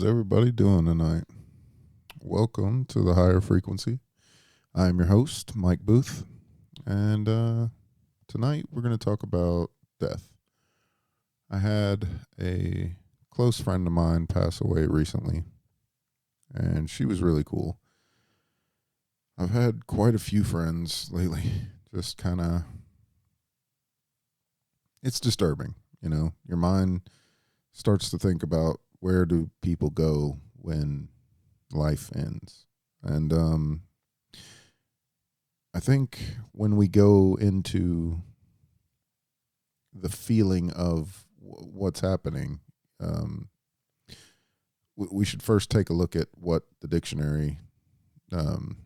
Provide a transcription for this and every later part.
How's everybody doing tonight? Welcome to the higher frequency. I'm your host, Mike Booth, and tonight we're going to talk about death. I had a close friend of mine pass away recently, and she was really cool. I've had quite a few friends lately. Just kind of, it's disturbing, Your mind starts to think about where do people go when life ends. And I think when we go into the feeling of what's happening, um, we should first take a look at what the dictionary um,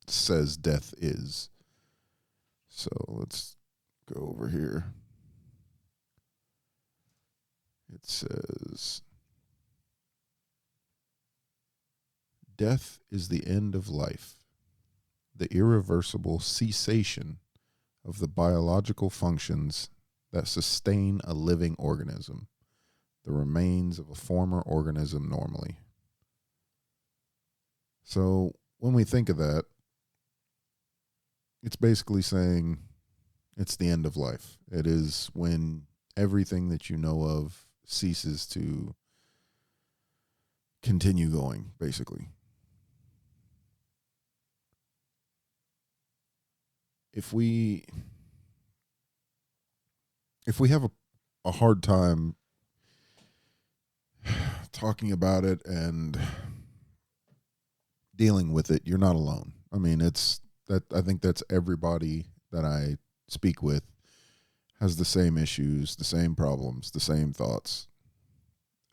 says death is. So let's go over here. It says, death is the end of life, the irreversible cessation of the biological functions that sustain a living organism, the remains of a former organism normally. So when we think of that, it's basically saying it's the end of life. It is when everything that you know of ceases to continue going, basically. If we have a hard time talking about it and dealing with it, you're not alone. I mean, I think that's everybody that I speak with has the same issues, the same problems, the same thoughts.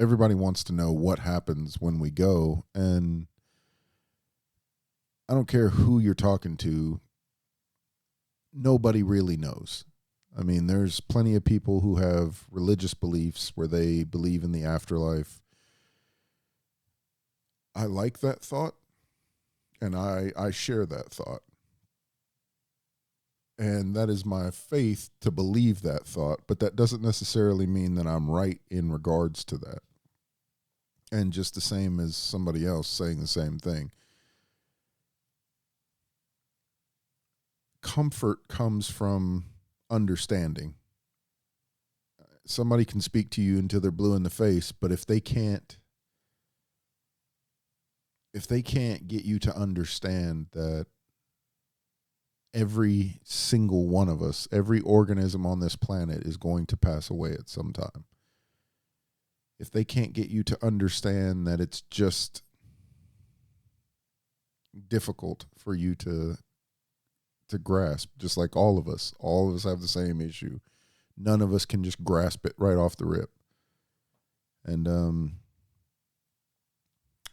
Everybody wants to know what happens when we go, and I don't care who you're talking to, nobody really knows. I mean, there's plenty of people who have religious beliefs where they believe in the afterlife. I like that thought, and I share that thought. And that is my faith to believe that thought, but that doesn't necessarily mean that I'm right in regards to that. And just the same as somebody else saying the same thing. Comfort comes from understanding. Somebody can speak to you until they're blue in the face, but if they can't get you to understand that every single one of us, every organism on this planet is going to pass away at some time. If they can't get you to understand that it's just difficult for you to grasp, just like all of us have the same issue. None of us can just grasp it right off the rip. And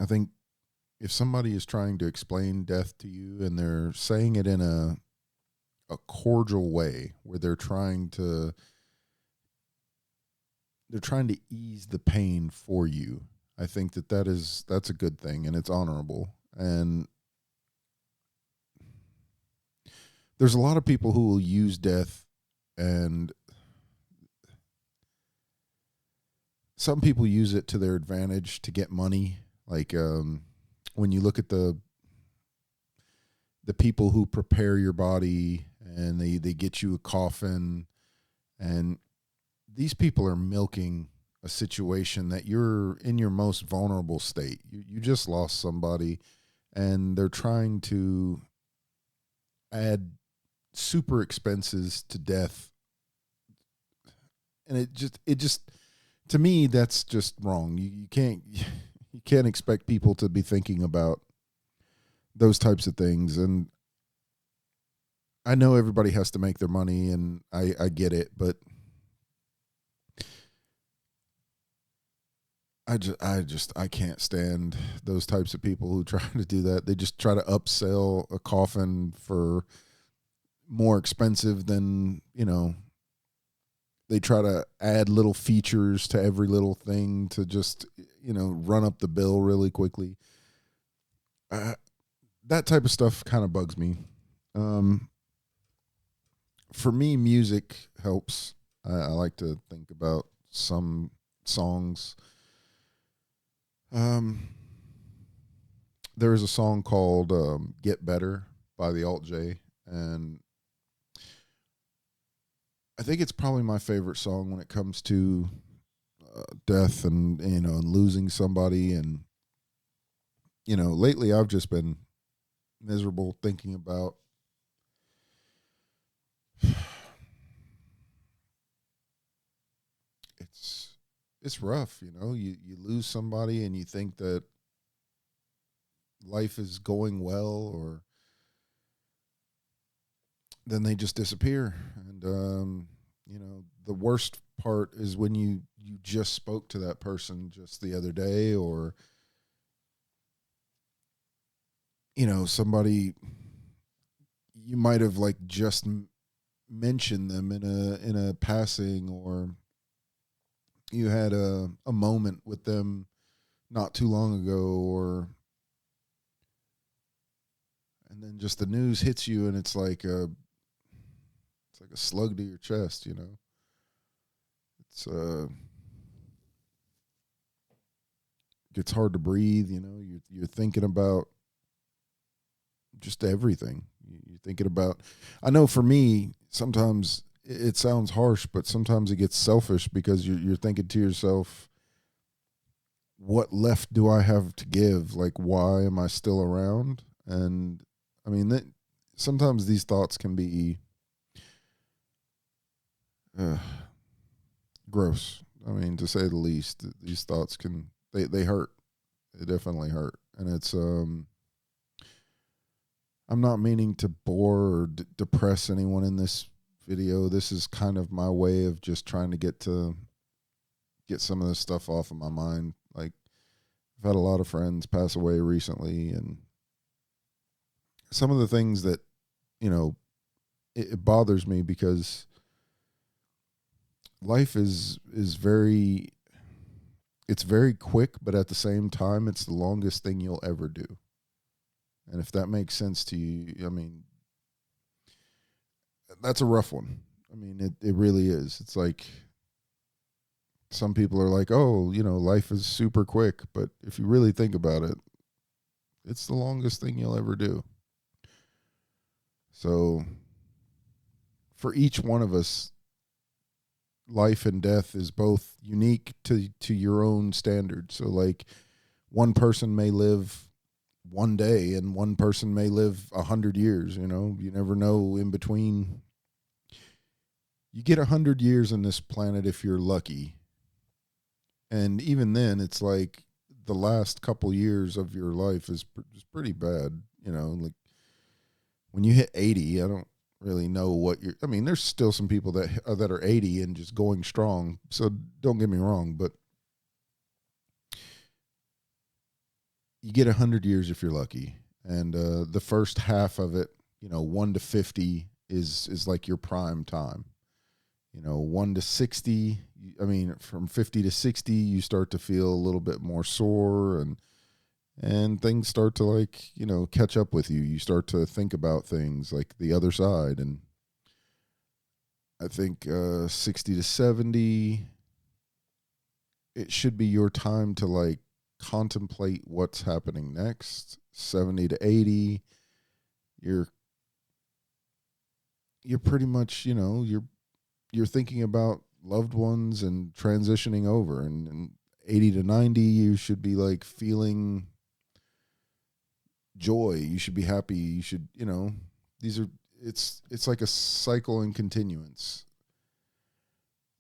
I think if somebody is trying to explain death to you and they're saying it in a cordial way where they're trying to ease the pain for you, I think that's a good thing, and it's honorable. And there's a lot of people who will use death, and some people use it to their advantage to get money. Like when you look at the people who prepare your body and they get you a coffin, and these people are milking a situation that you're in your most vulnerable state. You just lost somebody, and they're trying to add super expenses to death. And it just to me, that's just wrong. You can't expect people to be thinking about those types of things. And I know everybody has to make their money, and I get it, but I can't stand those types of people who try to do that. They just try to upsell a coffin for more expensive than, they try to add little features to every little thing to just, run up the bill really quickly. That type of stuff kind of bugs me. For me, music helps. I like to think about some songs Um, there is a song called "Get Better" by the Alt J, and I think it's probably my favorite song when it comes to death and and losing somebody. And lately I've just been miserable thinking about it's it's rough. You lose somebody and you think that life is going well, or then they just disappear. And the worst part is when you just spoke to that person just the other day, or somebody you might have like just mentioned them in a passing, or you had a moment with them not too long ago, or and then just the news hits you, and it's like a slug to your chest. It's gets hard to breathe. You're thinking about just everything. You're thinking about. I know for me, sometimes it sounds harsh, but sometimes it gets selfish because you're thinking to yourself, what left do I have to give? Like, why am I still around? And I mean, sometimes these thoughts can be uh, gross. I mean, to say the least, these thoughts they hurt. They definitely hurt, and it's I'm not meaning to bore or depress anyone in this video. This is kind of my way of just trying to get some of this stuff off of my mind. Like, I've had a lot of friends pass away recently, and some of the things that you know it bothers me because life is very it's very quick, but at the same time, it's the longest thing you'll ever do. And if that makes sense to you, I mean, that's a rough one. I mean, it really is. It's like some people are like, oh, life is super quick. But if you really think about it, it's the longest thing you'll ever do. So for each one of us, life and death is both unique to your own standards. So like one person may live one day and one person may live 100 years. You never know in between. You get 100 years on this planet if you're lucky, and even then it's like the last couple years of your life is pretty bad. Like when you hit 80, I don't really know what you're. I mean, there's still some people that are 80 and just going strong. So don't get me wrong, but you get 100 years if you're lucky, and the first half of it, 1 to 50 is like your prime time. 1 to 60. I mean, from 50 to 60, you start to feel a little bit more sore, and things start to like catch up with you. You start to think about things like the other side, and I think 60 to 70, it should be your time to like contemplate what's happening next. 70 to 80, you're pretty much you're thinking about loved ones and transitioning over, and 80 to 90, you should be like feeling joy. You should be happy. You should, these are it's like a cycle and continuance.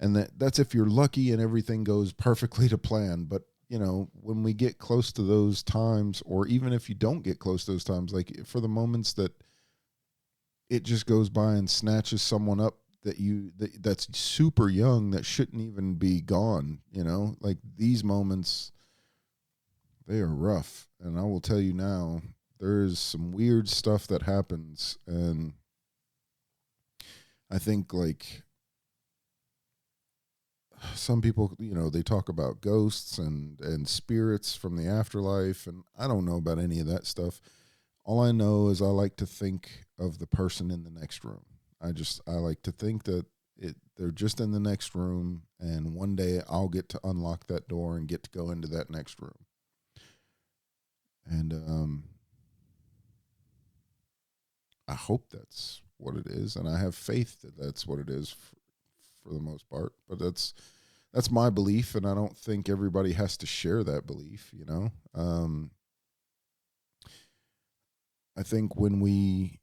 And that's if you're lucky and everything goes perfectly to plan. But when we get close to those times, or even if you don't get close to those times, like for the moments that it just goes by and snatches someone up that's super young, that shouldn't even be gone, like these moments, they are rough. And I will tell you now, there is some weird stuff that happens. And I think like some people, they talk about ghosts and spirits from the afterlife, and I don't know about any of that stuff. All I know is I like to think of the person in the next room. I like to think that they're just in the next room, and one day I'll get to unlock that door and get to go into that next room. And I hope that's what it is, and I have faith that that's what it is for the most part. But that's my belief, and I don't think everybody has to share that belief. I think when we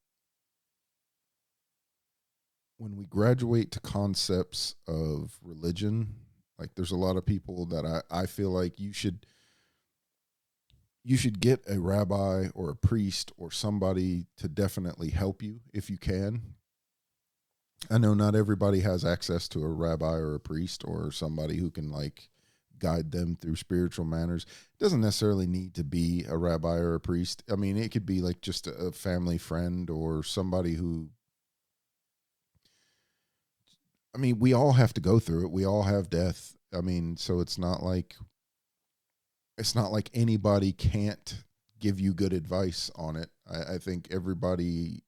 graduate to concepts of religion, like there's a lot of people that I feel like you should get a rabbi or a priest or somebody to definitely help you if you can. I know not everybody has access to a rabbi or a priest or somebody who can like guide them through spiritual manners. It doesn't necessarily need to be a rabbi or a priest. I mean, it could be like just a family friend or somebody who, I mean, we all have to go through it. We all have death. I mean, so it's not like anybody can't give you good advice on it. I think everybody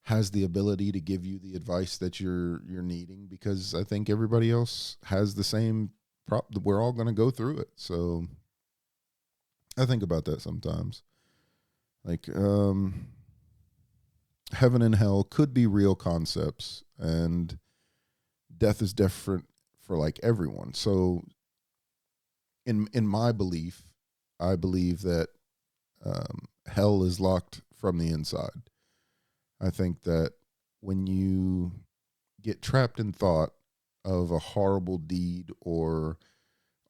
has the ability to give you the advice that you're needing, because I think everybody else has the same we're all going to go through it. So I think about that sometimes. Like heaven and hell could be real concepts, and death is different for like everyone. So in my belief, I believe that hell is locked from the inside. I think that when you get trapped in thought of a horrible deed or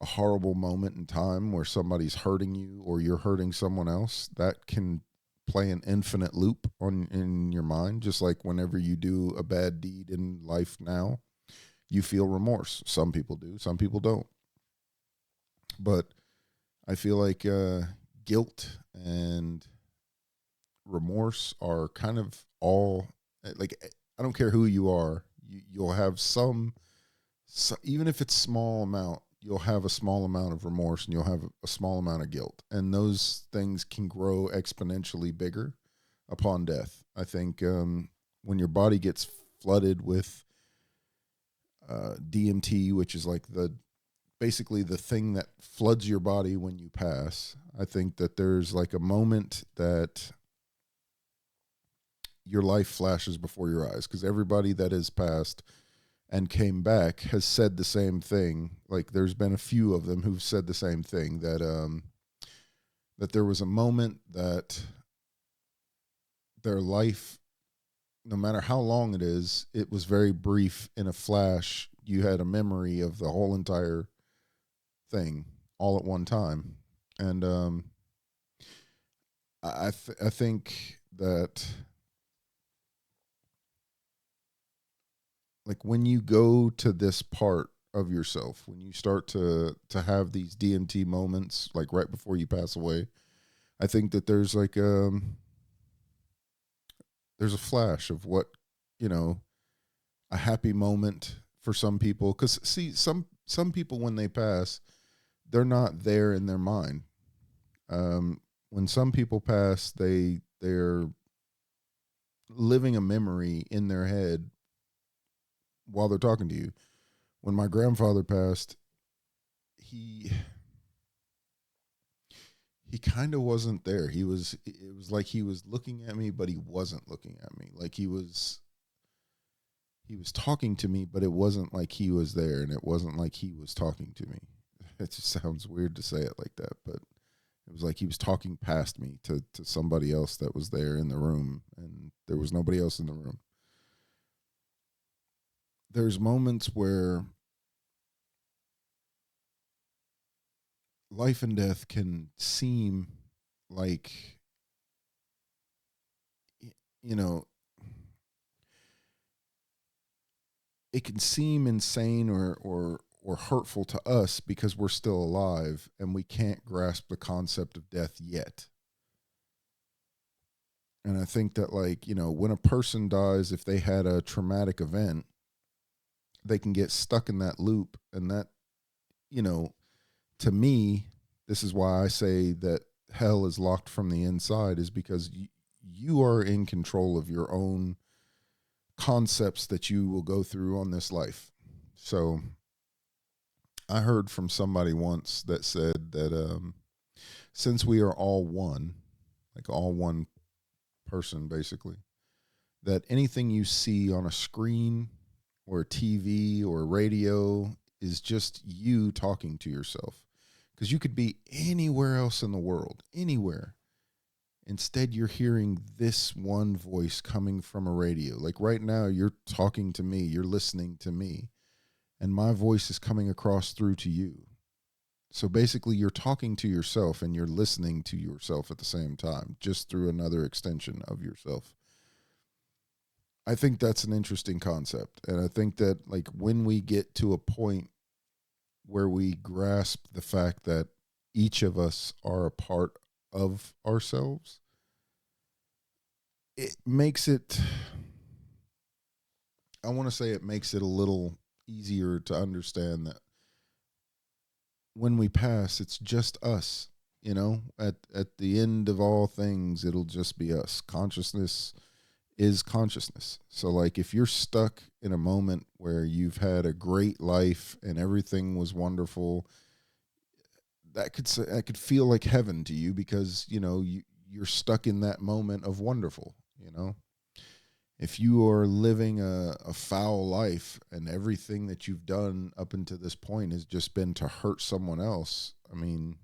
a horrible moment in time where somebody's hurting you or you're hurting someone else, that can play an infinite loop on in your mind. Just like whenever you do a bad deed in life now, you feel remorse. Some people do, some people don't. But I feel like guilt and remorse are kind of all like, I don't care who you are, you'll have even if it's small amount, you'll have a small amount of remorse and you'll have a small amount of guilt, and those things can grow exponentially bigger upon death. I think when your body gets flooded with DMT, which is like the basically the thing that floods your body when you pass, I think that there's like a moment that your life flashes before your eyes, because everybody that has passed and came back has said the same thing. Like there's been a few of them who've said the same thing, that there was a moment that their life, no matter how long it was very brief. In a flash, you had a memory of the whole entire thing all at one time. And I think that like when you go to this part of yourself, when you start to have these DMT moments like right before you pass away, I think that there's a flash of what, you know, a happy moment for some people, cuz see some people when they pass, they're not there in their mind. When some people pass, they're living a memory in their head while they're talking to you. When my grandfather passed, he he kind of wasn't there. It was like he was looking at me, but he wasn't looking at me. Like he was talking to me, but it wasn't like he was there, and it wasn't like he was talking to me. It just sounds weird to say it like that, but it was like he was talking past me to somebody else that was there in the room, and there was nobody else in the room. There's moments where life and death can seem like, you know, it can seem insane or hurtful to us because we're still alive and we can't grasp the concept of death yet. And I think that, like, when a person dies, if they had a traumatic event, they can get stuck in that loop. And that, you know, to me, this is why I say that hell is locked from the inside, is because you are in control of your own concepts that you will go through on this life. So I heard from somebody once that said that since we are all one, like all one person basically, that anything you see on a screen or a TV or radio is just you talking to yourself. Because you could be anywhere else in the world, anywhere. Instead, you're hearing this one voice coming from a radio. Like right now, you're talking to me, you're listening to me, and my voice is coming across through to you. So basically, you're talking to yourself and you're listening to yourself at the same time, just through another extension of yourself. I think that's an interesting concept. And I think that, like, when we get to a point where we grasp the fact that each of us are a part of ourselves, it makes it, I want to say it makes it a little easier to understand that when we pass, it's just us. You know, at the end of all things, it'll just be us. Consciousness is consciousness. So, like, if you're stuck in a moment where you've had a great life and everything was wonderful, that could feel like heaven to you because you're stuck in that moment of wonderful. If you are living a foul life and everything that you've done up until this point has just been to hurt someone else, I mean,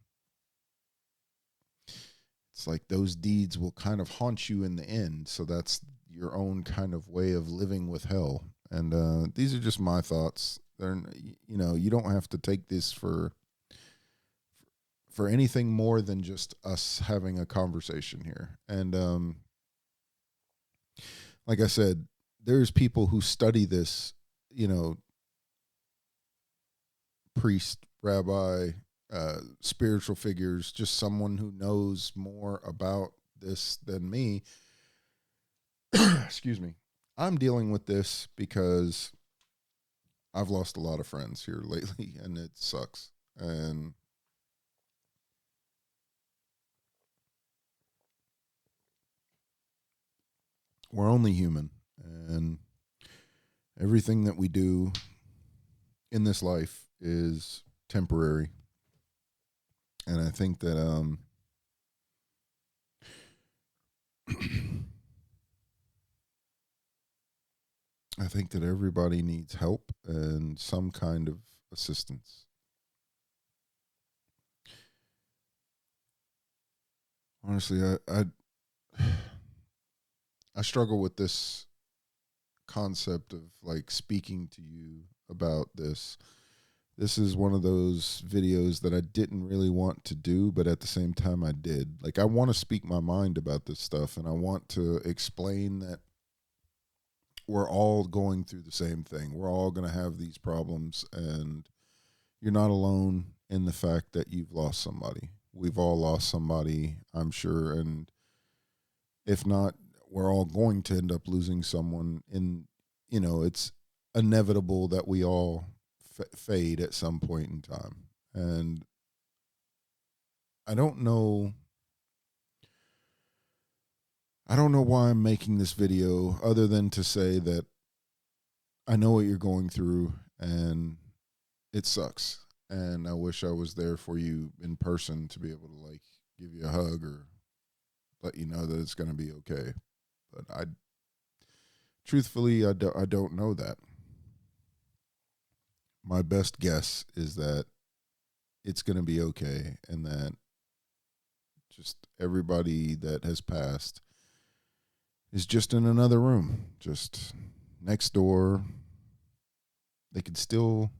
it's like those deeds will kind of haunt you in the end. So that's your own kind of way of living with hell. And these are just my thoughts. They're, you don't have to take this for anything more than just us having a conversation here. And like I said, there's people who study this, priest, rabbi, spiritual figures, just someone who knows more about this than me. Excuse me. I'm dealing with this because I've lost a lot of friends here lately, and it sucks. And we're only human, and everything that we do in this life is temporary. And I think that I think that everybody needs help and some kind of assistance. Honestly, I struggle with this concept of like speaking to you about this. This is one of those videos that I didn't really want to do, but at the same time I did. Like, I want to speak my mind about this stuff, and I want to explain that we're all going through the same thing. We're all going to have these problems, and you're not alone in the fact that you've lost somebody. We've all lost somebody, I'm sure, and if not, we're all going to end up losing someone. It's inevitable that we all fade at some point in time. And I don't know why I'm making this video other than to say that I know what you're going through and it sucks. And I wish I was there for you in person to be able to like give you a hug or let you know that it's going to be okay. But truthfully, I don't know that. My best guess is that it's going to be okay, and that just everybody that has passed is just in another room, just next door. They can still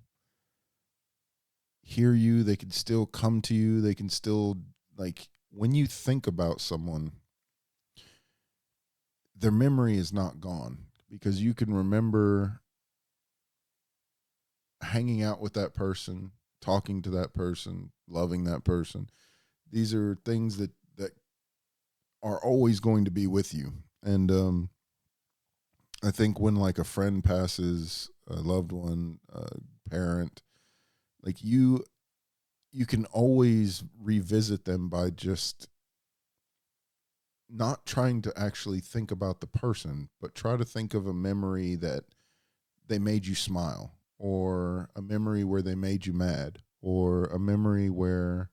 hear you. They can still come to you. They can still, like, when you think about someone, their memory is not gone because you can remember hanging out with that person, talking to that person, loving that person. These are things that are always going to be with you. And I think when like a friend passes, a loved one, a parent, like you can always revisit them by just not trying to actually think about the person, but try to think of a memory that they made you smile, or a memory where they made you mad, or a memory where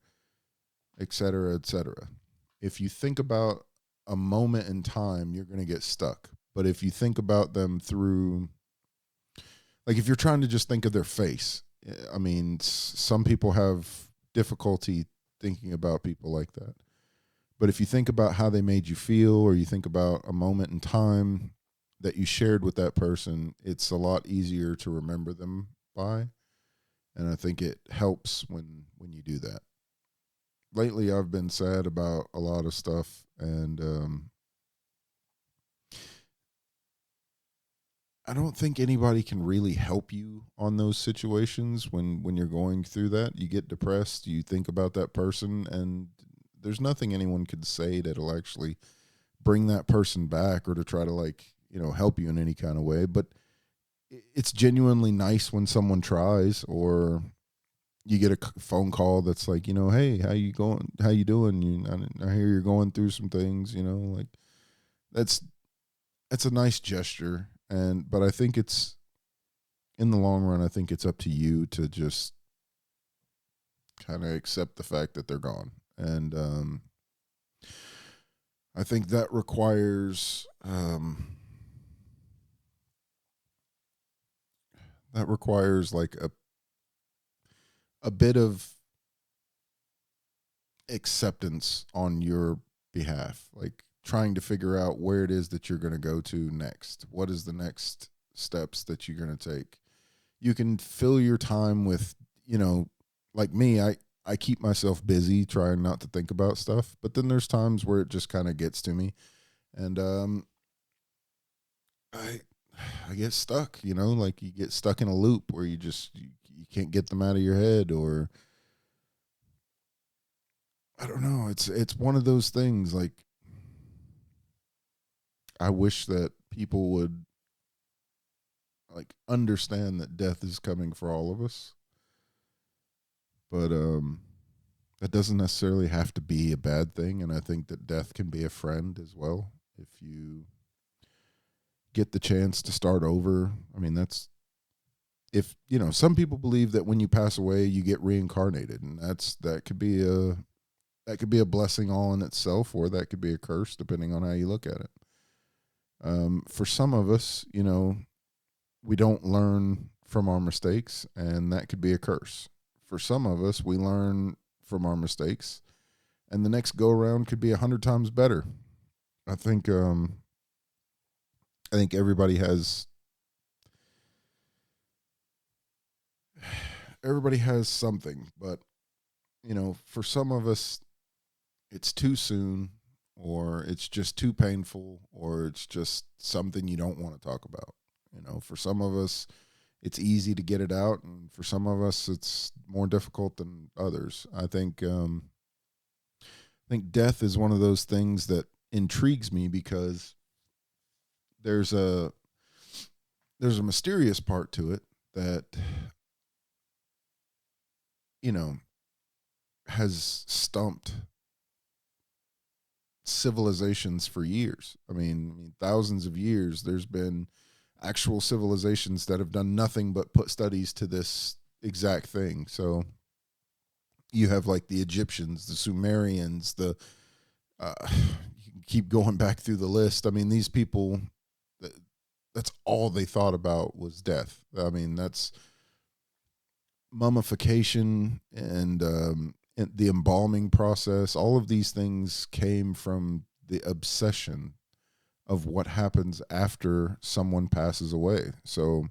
etc., etc. If you think about a moment in time, you're going to get stuck. But if you think about them through, like if you're trying to just think of their face, I mean, some people have difficulty thinking about people like that. But if you think about how they made you feel, or you think about a moment in time that you shared with that person, it's a lot easier to remember them by. And I think it helps when you do that. Lately, I've been sad about a lot of stuff, and I don't think anybody can really help you on those situations when you're going through that. You get depressed, you think about that person, and there's nothing anyone could say that'll actually bring that person back or to try to, like, help you in any kind of way. But it's genuinely nice when someone tries, or you get a phone call that's like, hey, how you going? How you doing? I hear you're going through some things, like that's a nice gesture. But I think it's, in the long run, I think it's up to you to just kind of accept the fact that they're gone. And I think that requires like a bit of acceptance on your behalf, like trying to figure out where it is that you're going to go to next. What is the next steps that you're going to take? You can fill your time with, like me, I keep myself busy trying not to think about stuff, but then there's times where it just kind of gets to me, and I I get stuck, like you get stuck in a loop where you can't get them out of your head, or I don't know. It's one of those things. Like, I wish that people would, like, understand that death is coming for all of us, but that doesn't necessarily have to be a bad thing. And I think that death can be a friend as well if you get the chance to start over. I mean, that's, if some people believe that when you pass away you get reincarnated, and that could be a blessing all in itself, or that could be a curse depending on how you look at it. For some of us, we don't learn from our mistakes, and that could be a curse. For some of us, we learn from our mistakes, and the next go around could be 100 times better. I think everybody has something, but for some of us, it's too soon, or it's just too painful, or it's just something you don't want to talk about. For some of us, it's easy to get it out, and for some of us, it's more difficult than others. I think death is one of those things that intrigues me, because there's a mysterious part to it that you know has stumped civilizations for years. I mean, thousands of years. There's been actual civilizations that have done nothing but put studies to this exact thing. So you have, like, the Egyptians, the Sumerians, the you can keep going back through the list. I mean, these people, that's all they thought about was death. I mean, that's mummification, and the embalming process. All of these things came from the obsession of what happens after someone passes away. So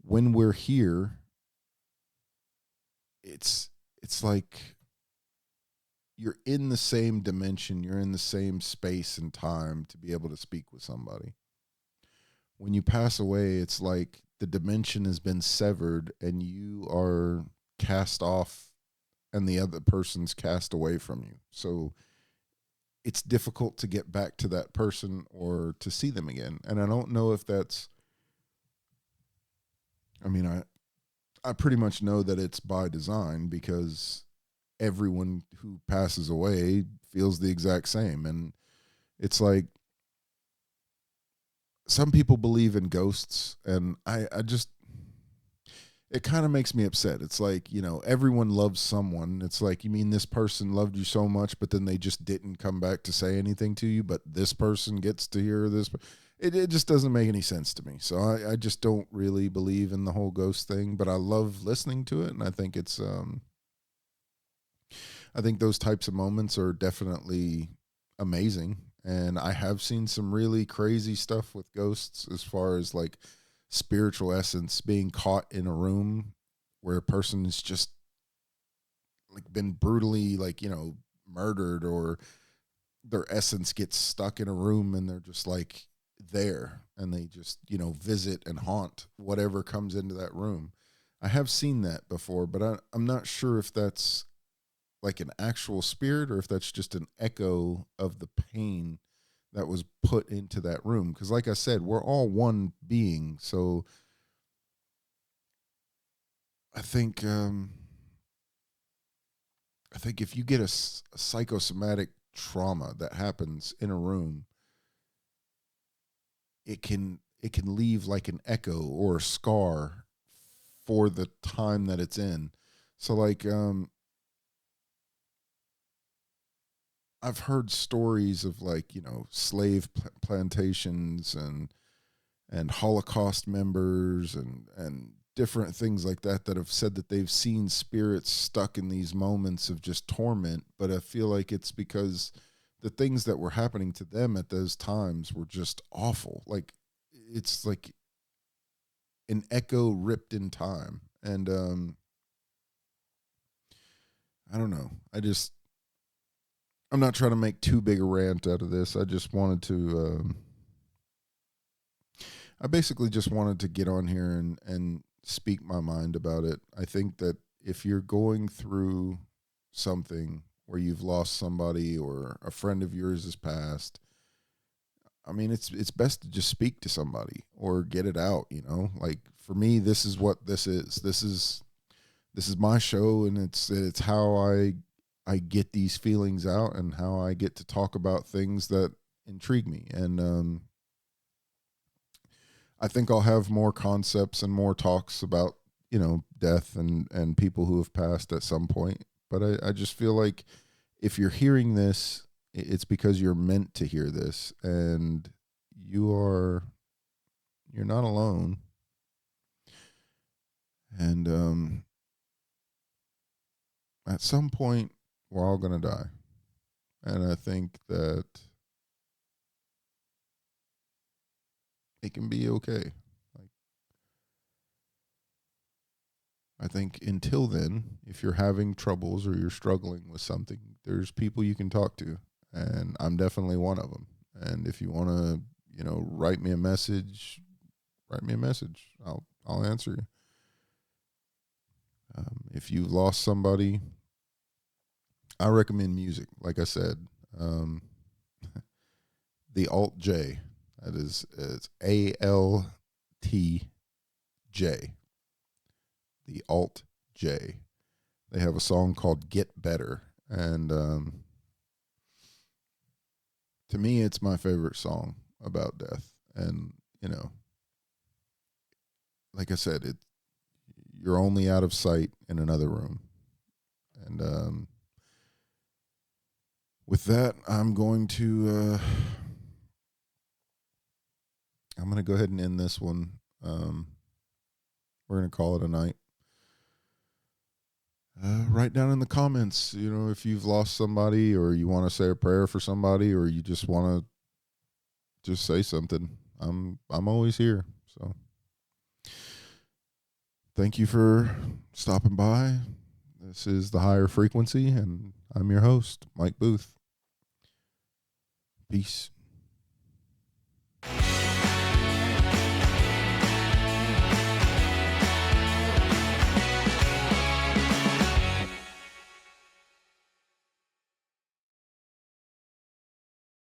when we're here, it's like you're in the same dimension, you're in the same space and time to be able to speak with somebody. When you pass away, it's like the dimension has been severed and you are cast off, and the other person's cast away from you. So it's difficult to get back to that person or to see them again. And I don't know if that's, I mean, I pretty much know that it's by design, because everyone who passes away feels the exact same. And it's like, some people believe in ghosts, and I just, it kind of makes me upset. It's like, everyone loves someone. It's like, you mean this person loved you so much, but then they just didn't come back to say anything to you, but this person gets to hear this. It just doesn't make any sense to me. So I just don't really believe in the whole ghost thing, but I love listening to it. And I think those types of moments are definitely amazing. And I have seen some really crazy stuff with ghosts as far as like spiritual essence being caught in a room where a person is just like been brutally like, murdered, or their essence gets stuck in a room and they're just like there, and they just, visit and haunt whatever comes into that room. I have seen that before, but I'm not sure if that's like an actual spirit or if that's just an echo of the pain that was put into that room. Because, like I said, we're all one being. So I think, I think if you get a psychosomatic trauma that happens in a room, it can leave like an echo or a scar for the time that it's in. So like, I've heard stories of like, slave plantations and Holocaust members and different things like that have said that they've seen spirits stuck in these moments of just torment. But I feel like it's because the things that were happening to them at those times were just awful. Like, it's like an echo ripped in time. And I don't know. I'm not trying to make too big a rant out of this. I just wanted to I basically just wanted to get on here and speak my mind about it. I think that if you're going through something where you've lost somebody or a friend of yours has passed, I mean, it's best to just speak to somebody or get it out. Like, for me, this is what this is. This is my show, and it's how I get these feelings out and how I get to talk about things that intrigue me. And I think I'll have more concepts and more talks about, death and people who have passed at some point. But I just feel like if you're hearing this, it's because you're meant to hear this, and you're not alone. And at some point, we're all gonna die, and I think that it can be okay. Like, I think until then, if you're having troubles or you're struggling with something, there's people you can talk to, and I'm definitely one of them. And if you want to, write me a message, write me a message. I'll answer you. If you lost somebody, I recommend music. Like I said, um, the Alt J. That is, it's ALTJ. The Alt J. They have a song called "Get Better," and to me, it's my favorite song about death. And like I said, you're only out of sight in another room. And with that, I'm going to go ahead and end this one. We're going to call it a night. Write down in the comments, if you've lost somebody, or you want to say a prayer for somebody, or you just want to just say something. I'm always here. So thank you for stopping by. This is the Higher Frequency, and I'm your host, Mike Booth. Peace.